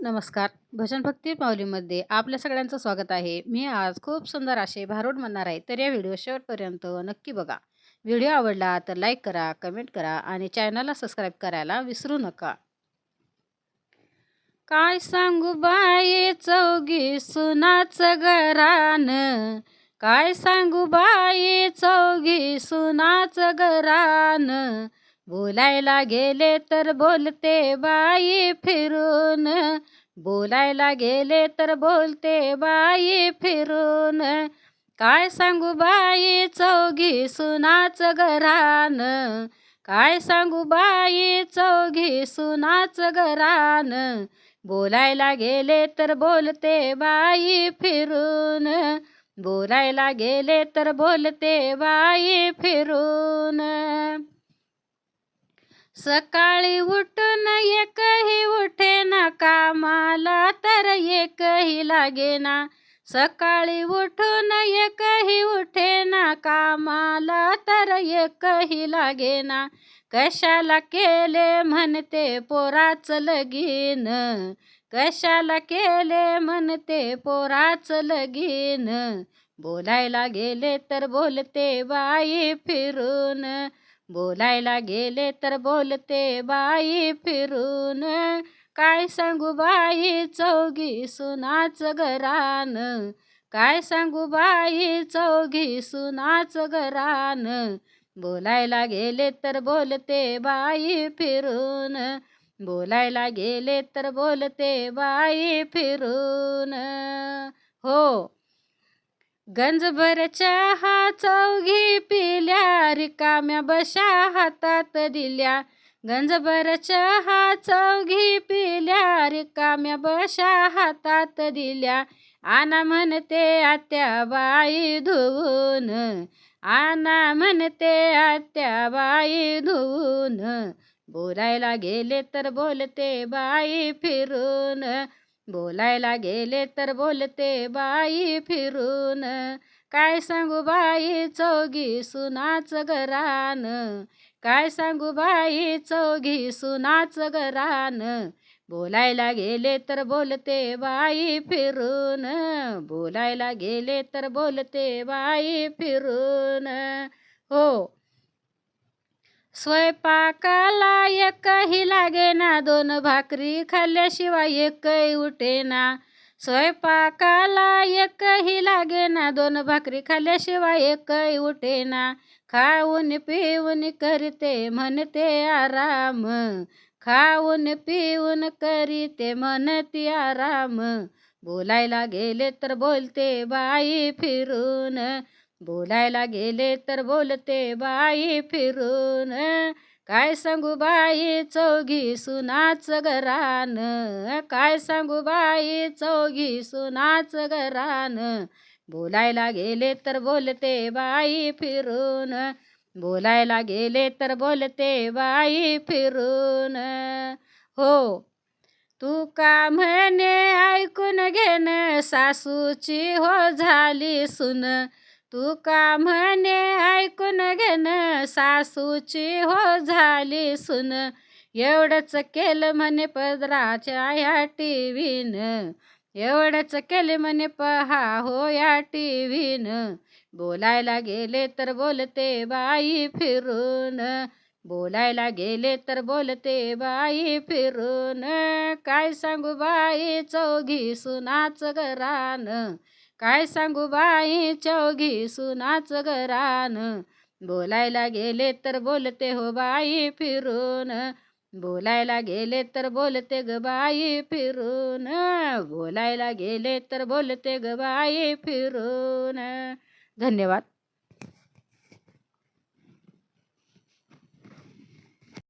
नमस्कार. भजन भक्ती माऊलीमध्ये आपल्या सगळ्यांचं स्वागत आहे. मी आज खूप सुंदर असे भारूड म्हणणार आहे. तर या व्हिडिओ शेवटपर्यंत नक्की बघा. व्हिडिओ आवडला तर लाईक करा, कमेंट करा आणि चॅनलला सबस्क्राईब करायला विसरू नका. काय सांगू बाई चौघी सुनाचं घरान, काय सांगू बाई चौघी सुनाचं घरान. बोलायला गेले तर बोलते बाई फिरून, बोलायला गेले तर बोलते बाई फिरून. काय सांगू बाई चौघी सुनाचं घरान, काय सांगू बाई चौघी सुनाचं घरान. बोलायला गेले तर बोलते बाई फिरून, बोलायला गेले तर बोलते बाई फिरून. सकाळी उठून एकही उठेना कामाला तर एकही लागेना, सकाळी उठून एकही उठेना कामाला तर एकही लागेना. कशाला केले म्हणते पोराचं लगीन, कशाला केले म्हणते पोराचं लगीन. बोलायला गेले तर बोलते बाई फिरून, बोलायला गेले तर बोलते बाई फिरून. काय सांगू बाई चौघी सुनाचं घरान, काय सांगू बाई चौघी सुनाचं घरान. बोलायला गेले तर बोलते बाई फिरून, बोलायला गेले तर बोलते बाई फिरून. हो, गंजभर चहा चौघी पिल्या, रिकाम्या बशा हातात दिल्या. गंजभर चहा चौघी पिल्या, रिकाम्या बशा हातात दिल्या. आना म्हणते आत्याबाई धुवून, आना म्हणते आत्याबाई धुवून. बोलायला गेले तर बोलते बाई फिरून, बोलायला गेले तर बोलते बाई फिरून. काय सांगू बाई चौघी सुनाचं घरान, काय सांगू बाई चौघी सुनाचं घरान. बोलायला गेले तर बोलते बाई फिरून, बोलायला गेले तर बोलते बाई फिरून. हो, स्वयंपाकाला एकही लागेना, दोन भाकरी खाल्ल्याशिवाय एकही उठेना. स्वयंपाकाला एकही लागेना, दोन भाकरी खाल्ल्याशिवाय एकही उठेना. खाऊन पिऊन करते म्हणते आराम, खाऊन पिऊन करीते म्हणते आराम. बोलायला गेले तर बोलते बाई फिरून, बोलायला गेले तर बोलते बाई फिरून. काय सांगू बाई चौघी सुनाचं घरान, काय सांगू बाई चौघी सुनाचं घरान. बोलायला गेले तर बोलते बाई फिरून, बोलायला गेले तर बोलते बाई फिरून. हो, तू का म्हणे ऐकून घेन, सासूची हो झाली सून. तू का म्हणे ऐकून घेन, सासूची हो झाली सून. एवढंच केलं म्हणे पदराच्या ह्या टीव्हीन, एवढंच केले म्हणे पहा हो या टीव्हीन. बोलायला गेले तर बोलते बाई फिरून, बोलायला गेले तर बोलते बाई फिरून. काय सांगू बाई चौघी सुनाचं घरान, काय सांगू बाई चौघी सुनाचं घरान. बोलायला गेले तर बोलते हो बाई फिरून, बोलायला गेले तर बोलते ग बाई फिरून, बोलायला गेले तर बोलते ग बाई फिरून. धन्यवाद.